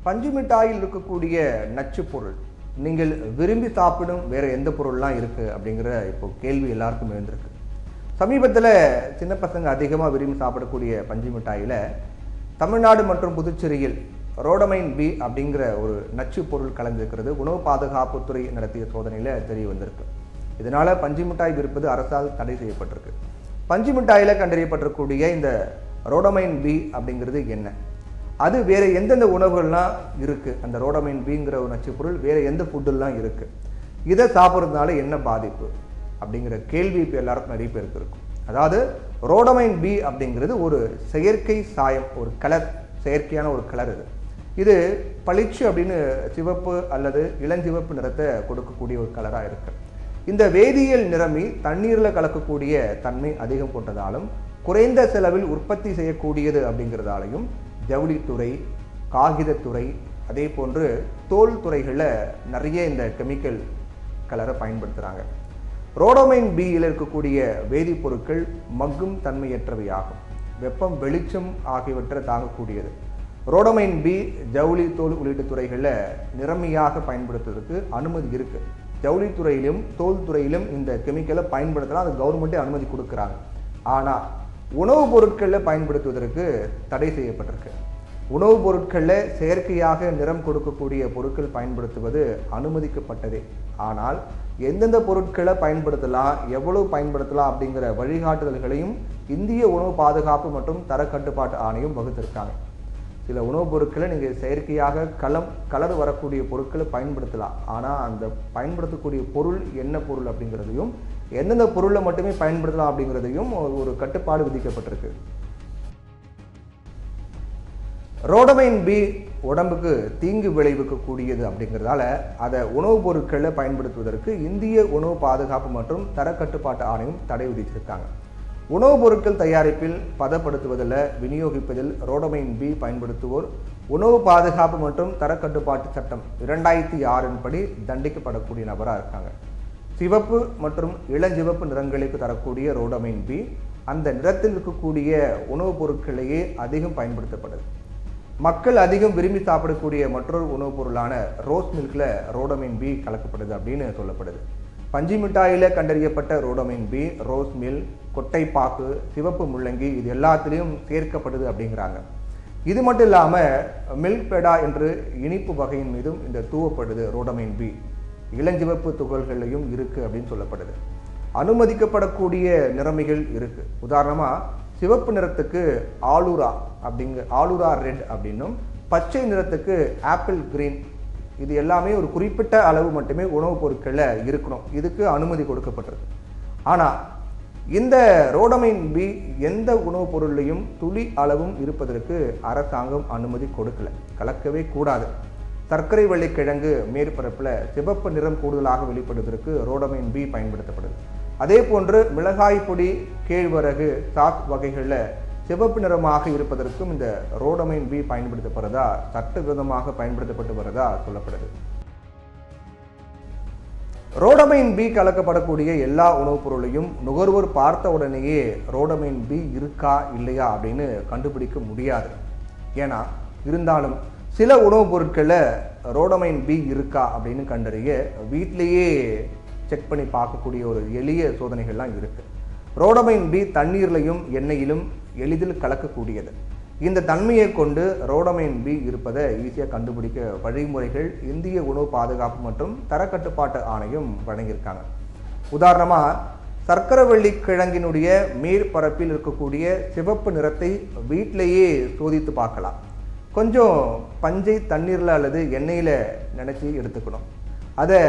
பஞ்சு மிட்டாயில் இருக்கக்கூடிய நச்சு பொருள் நீங்கள் விரும்பி சாப்பிடும் வேற எந்த பொருள்லாம் இருக்கு அப்படிங்கிற இப்போ கேள்வி எல்லாருக்கும் எழுந்திருக்கு. சமீபத்தில் சின்ன பசங்க அதிகமாக விரும்பி சாப்பிடக்கூடிய பஞ்சு மிட்டாயில் தமிழ்நாடு மற்றும் புதுச்சேரியில் ரோடமைன் பி அப்படிங்கிற ஒரு நச்சு பொருள் கலந்திருக்கிறது உணவு பாதுகாப்புத்துறை நடத்திய சோதனையில் தெரிய வந்திருக்கு. இதனால பஞ்சு மிட்டாய் விற்பது அரசால் தடை செய்யப்பட்டிருக்கு. பஞ்சு மிட்டாயில் கண்டறியப்பட்டிருக்கக்கூடிய இந்த ரோடமைன் பி அப்படிங்கிறது என்ன, அது வேற எந்தெந்த உணவுகள்லாம் இருக்கு, அந்த ரோடமைன் பிங்கிற ஒரு நச்சு பொருள் வேற எந்த ஃபுட்டுலாம் இருக்கு, இதை சாப்பிட்றதுனால என்ன பாதிப்பு அப்படிங்கிற கேள்வி இப்போ எல்லாருக்கும் நிறைய பேருக்கு இருக்கும். அதாவது ரோடமைன் பி அப்படிங்கிறது ஒரு செயற்கை சாயம், ஒரு கலர், செயற்கையான ஒரு கலர். இது பளிச்சு அப்படின்னு சிவப்பு அல்லது இளஞ்சிவப்பு நிறத்தை கொடுக்கக்கூடிய ஒரு கலராக இருக்கு. இந்த வேதியியல் நிறமி தண்ணீரில் கலக்கக்கூடிய தன்மை அதிகம் கொண்டதாலும் குறைந்த செலவில் உற்பத்தி செய்யக்கூடியது அப்படிங்கிறதாலையும் ஜவுளித்துறை, காகிதத்துறை, அதே போன்று தோல் துறைகளில் நிறைய இந்த கெமிக்கல் கலரை பயன்படுத்துகிறாங்க. ரோடமைன் பியில் இருக்கக்கூடிய வேதிப்பொருட்கள் மக்கும் தன்மையற்றவையாகும். வெப்பம், வெளிச்சம் ஆகியவற்றை தாங்கக்கூடியது. ரோடமைன் பி ஜவுளி, தோல் உள்ளிட்ட துறைகளில் நிறமியாக பயன்படுத்துவதற்கு அனுமதி இருக்குது. ஜவுளித்துறையிலும் தோல் துறையிலும் இந்த கெமிக்கலை பயன்படுத்தலாம், அது கவர்மெண்ட்டே அனுமதி கொடுக்குறாங்க. ஆனால் உணவுப் பொருட்களில் பயன்படுத்துவதற்கு தடை செய்யப்பட்டிருக்கு. உணவுப் பொருட்களில் செயற்கையாக நிறம் கொடுக்கக்கூடிய பொருட்கள் பயன்படுத்துவது அனுமதிக்கப்பட்டதே. ஆனால் எந்தெந்த பொருட்களை பயன்படுத்தலாம், எவ்வளவு பயன்படுத்தலாம் அப்படிங்கிற வழிகாட்டுதல்களையும் இந்திய உணவு பாதுகாப்பு மற்றும் தர கட்டுப்பாட்டு ஆணையம் வகுத்திருக்காங்க. சில உணவுப் பொருட்களை நீங்கள் செயற்கையாக கலர் வரக்கூடிய பொருட்களை பயன்படுத்தலாம். ஆனால் அந்த பயன்படுத்தக்கூடிய பொருள் என்ன பொருள் அப்படிங்கிறதையும் எந்தெந்த பொருளை மட்டுமே பயன்படுத்தலாம் அப்படிங்கிறதையும் ஒரு கட்டுப்பாடு விதிக்கப்பட்டிருக்கு. ரோடமைன் பி உடம்புக்கு தீங்கு விளைவிக்கக்கூடியது அப்படிங்கிறதால அதை உணவுப் பொருட்களை பயன்படுத்துவதற்கு இந்திய உணவு பாதுகாப்பு மற்றும் தர கட்டுப்பாட்டு ஆணையம் தடை விதிச்சிருக்காங்க. உணவுப் பொருட்கள் தயாரிப்பில், பதப்படுத்துவதில், விநியோகிப்பதில் ரோடமைன் பி பயன்படுத்துவோர் உணவு பாதுகாப்பு மற்றும் தரக்கட்டுப்பாட்டு சட்டம் 2006 படி தண்டிக்கப்படக்கூடிய நபராக இருக்காங்க. சிவப்பு மற்றும் இளஞ்சிவப்பு நிறங்களுக்கு தரக்கூடிய ரோடமைன் பி அந்த நிறத்தில் இருக்கக்கூடிய உணவுப் பொருட்களையே அதிகம் பயன்படுத்தப்படுது. மக்கள் அதிகம் விரும்பி சாப்பிடக்கூடிய மற்றொரு உணவுப் பொருளான ரோஸ் மில்கில் ரோடமைன் பி கலக்கப்படுது அப்படின்னு சொல்லப்படுது. பஞ்சு மிட்டாயில் கண்டறியப்பட்ட ரோடமைன் பி ரோஸ் மில், கொட்டைப்பாக்கு, சிவப்பு முள்ளங்கி இது எல்லாத்துலேயும் சேர்க்கப்படுது அப்படிங்கிறாங்க. இது மட்டும் இல்லாமல் மில்க் பேடா என்று இனிப்பு வகையின் மீதும் இந்த தூவப்படுது ரோடமைன் பி. இளஞ்சிவப்பு துகள்களையும் இருக்குது அப்படின்னு சொல்லப்படுது. அனுமதிக்கப்படக்கூடிய நிறமிகள் இருக்குது. உதாரணமாக சிவப்பு நிறத்துக்கு ஆலூரா ரெட் அப்படின்னும், பச்சை நிறத்துக்கு ஆப்பிள் கிரீன், இது எல்லாமே ஒரு குறிப்பிட்ட அளவு மட்டுமே உணவுப் பொருட்களில் இருக்கணும். இதுக்கு அனுமதி கொடுக்கப்பட்டிருக்கு. ஆனால் இந்த ரோடமைன் பி எந்த உணவுப் பொருளையும் துளி அளவும் இருப்பதற்கு அரசாங்கம் அனுமதி கொடுக்கல, கலக்கவே கூடாது. சர்க்கரை வள்ளிக்கிழங்கு மேற்பரப்பில் சிவப்பு நிறம் கூடுதலாக வெளிப்படுவதற்கு ரோடமைன் பி பயன்படுத்தப்படுது. அதே போன்று மிளகாய் பொடி, கேழ்வரகு, சாஸ் வகைகளில் சிவப்பு நிறமாக இருப்பதற்கும் இந்த ரோடமைன் பி பயன்படுத்தப்படுறதா, சட்டவிரோதமாக பயன்படுத்தப்பட்டு வரதா சொல்லப்படுது. ரோடமைன் பி கலக்கப்படக்கூடிய எல்லா உணவுப் பொருளையும் நுகர்வோர் பார்த்த உடனேயே ரோடமைன் பி இருக்கா இல்லையா அப்படின்னு கண்டுபிடிக்க முடியாது. ஏன்னா இருந்தாலும் சில உணவுப் பொருட்களில் ரோடமைன் பி இருக்கா அப்படின்னு கண்டறிய வீட்டிலேயே செக் பண்ணி பார்க்கக்கூடிய ஒரு எளிய சோதனைகள்லாம் இருக்குது. ரோடமைன் பி தண்ணீர்லையும் எண்ணெயிலும் எளிதில் கலக்கக்கூடியது. இந்த தன்மையை கொண்டு ரோடமைன் பி இருப்பதை ஈஸியாக கண்டுபிடிக்க வழிமுறைகள் இந்திய உணவு பாதுகாப்பு மற்றும் தரக்கட்டுப்பாட்டு ஆணையம் வழங்கியிருக்காங்க. உதாரணமாக சர்க்கரைவள்ளி கிழங்கினுடைய மேற்பரப்பில் இருக்கக்கூடிய சிவப்பு நிறத்தை வீட்டிலேயே சோதித்து பார்க்கலாம். கொஞ்சம் பஞ்சை தண்ணீரில் அல்லது எண்ணெயில் நினச்சி எடுத்துக்கணும். அதை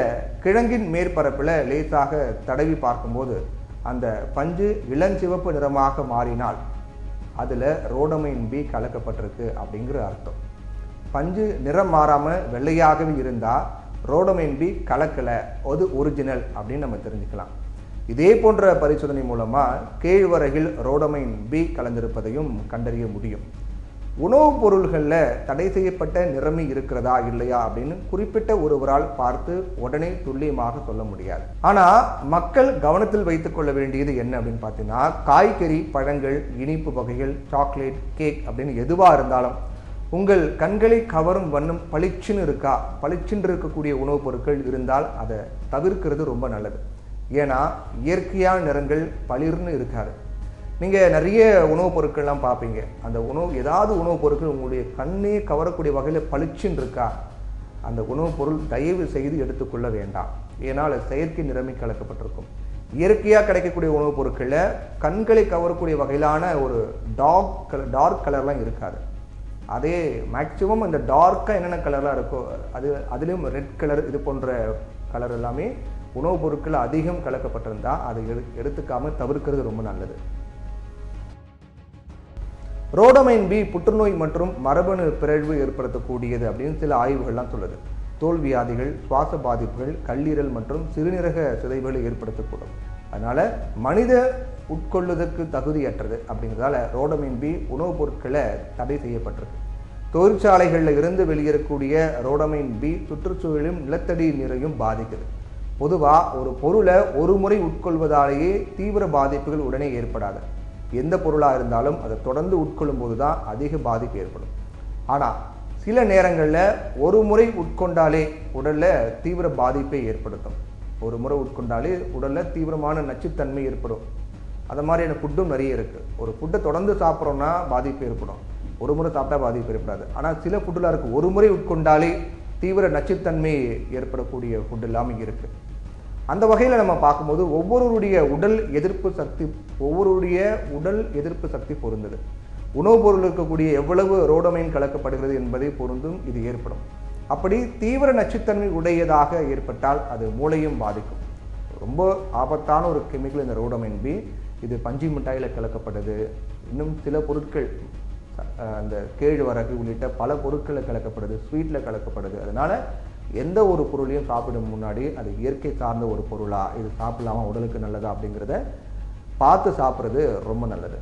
கிழங்கின் மேற்பரப்பில் லேசாக தடவி பார்க்கும்போது அந்த பஞ்சு இளஞ்சிவப்பு நிறமாக மாறினால் அதில் ரோடமைன் பி கலக்கப்பட்டிருக்கு அப்படிங்கிற அர்த்தம். பஞ்சு நிறம் மாறாமல் வெள்ளையாகவே இருந்தால் ரோடமைன் பி கலக்கலை, அது ஒரிஜினல் அப்படின்னு நம்ம தெரிஞ்சுக்கலாம். இதே போன்ற பரிசோதனை மூலமாக கேழ்வரகில் ரோடமைன் பி கலந்திருப்பதையும் கண்டறிய முடியும். உணவுப் பொருள்களில் தடை செய்யப்பட்ட நிறமி இருக்கிறதா இல்லையா அப்படின்னு குறிப்பிட்ட ஒருவரால் பார்த்து உடனே துல்லியமாக சொல்ல முடியாது. ஆனால் மக்கள் கவனத்தில் வைத்துக் கொள்ள வேண்டியது என்ன அப்படின்னு பார்த்தீங்கன்னா, காய்கறி, பழங்கள், இனிப்பு வகைகள், சாக்லேட், கேக் அப்படின்னு எதுவாக இருந்தாலும் உங்கள் கண்களை கவரும் வண்ணம் பளிச்சுன்னு இருக்கா, பளிச்சுன்னு இருக்கக்கூடிய உணவுப் பொருட்கள் இருந்தால் அதை தவிர்க்கிறது ரொம்ப நல்லது. ஏன்னா இயற்கையான நிறங்கள் பளிர்னு இருக்காது. நீங்கள் நிறைய உணவுப் பொருட்கள்லாம் பார்ப்பீங்க, அந்த ஏதாவது உணவுப் பொருட்கள் உங்களுடைய கண்ணே கவரக்கூடிய வகையில் பளிச்சுன்னு இருக்கா, அந்த உணவுப் பொருள் தயவு செய்து எடுத்துக்கொள்ள வேண்டாம். ஏன்னால் செயற்கை நிறமி கலக்கப்பட்டிருக்கும். இயற்கையாக கிடைக்கக்கூடிய உணவுப் பொருட்களில் கண்களை கவரக்கூடிய வகையிலான ஒரு டார்க் கலர்லாம் இருக்காது. அதே மேக்சிமம் அந்த டார்க்காக என்னென்ன கலர்லாம் இருக்கோ அதுலேயும் ரெட் கலர் இது போன்ற கலர் எல்லாமே உணவுப் பொருட்கள் அதிகம் கலக்கப்பட்டிருந்தால் அதை எடுத்துக்காமல் தவிர்க்கிறது ரொம்ப நல்லது. ரோடமைன் பி புற்றுநோய் மற்றும் மரபணு பிறழ்வு ஏற்படுத்தக்கூடியது அப்படின்னு சில ஆய்வுகள்லாம் சொல்லுது. தோல் வியாதிகள், சுவாச பாதிப்புகள், கல்லீரல் மற்றும் சிறுநீரக சிதைவுகளை ஏற்படுத்தக்கூடும். அதனால மனித உட்கொள்வதற்கு தகுதியற்றது அப்படிங்கிறதால ரோடமைன் பி உணவுப் பொருட்களை தடை செய்யப்பட்டிருக்கு. தொழிற்சாலைகளில் இருந்து வெளியேறக்கூடிய ரோடமைன் பி சுற்றுச்சூழலும் நிலத்தடி நீரையும் பாதிக்குது. பொதுவாக ஒரு பொருளை ஒரு முறை உட்கொள்வதாலேயே தீவிர பாதிப்புகள் உடனே ஏற்படாது. எந்த பொருளாக இருந்தாலும் அதை தொடர்ந்து உட்கொள்ளும் போது தான் அதிக பாதிப்பு ஏற்படும். ஆனால் சில நேரங்களில் ஒரு முறை உட்கொண்டாலே உடலில் தீவிர பாதிப்பை ஏற்படுத்தும். ஒரு முறை உட்கொண்டாலே உடலில் தீவிரமான நச்சுத்தன்மை ஏற்படும். அந்த மாதிரியான ஃபுட்டும் நிறைய இருக்குது. ஒரு ஃபுட்டை தொடர்ந்து சாப்பிட்றோன்னா பாதிப்பு ஏற்படும், ஒரு முறை சாப்பிட்டா பாதிப்பு ஏற்படாது. ஆனால் சில ஃபுட்டெலாம் இருக்குது, ஒரு முறை உட்கொண்டாலே தீவிர நச்சுத்தன்மை ஏற்படக்கூடிய ஃபுட் எல்லாமே இருக்குது. அந்த வகையில் நம்ம பார்க்கும்போது ஒவ்வொருவருடைய உடல் எதிர்ப்பு சக்தி பொருந்தது. உணவுப் பொருள் இருக்கக்கூடிய எவ்வளவு ரோடமைன் கலக்கப்படுகிறது என்பதை பொருந்தும் இது ஏற்படும். அப்படி தீவிர நச்சுத்தன்மை உடையதாக ஏற்பட்டால் அது மூளையும் பாதிக்கும். ரொம்ப ஆபத்தான ஒரு கெமிக்கல் இந்த ரோடமைன் பி. இது பஞ்சு மிட்டாயில் கலக்கப்படுது, இன்னும் சில பொருட்கள் அந்த கேழ்வரகு உள்ளிட்ட பல பொருட்களில் கலக்கப்படுது, ஸ்வீட்டில் கலக்கப்படுது. அதனால் எந்த ஒரு பொருளையும் சாப்பிடும் முன்னாடி அது இயற்கை சார்ந்த ஒரு பொருளா, இது சாப்பிடலாமா, உடலுக்கு நல்லதா அப்படிங்கிறத பார்த்து சாப்பிட்றது ரொம்ப நல்லது.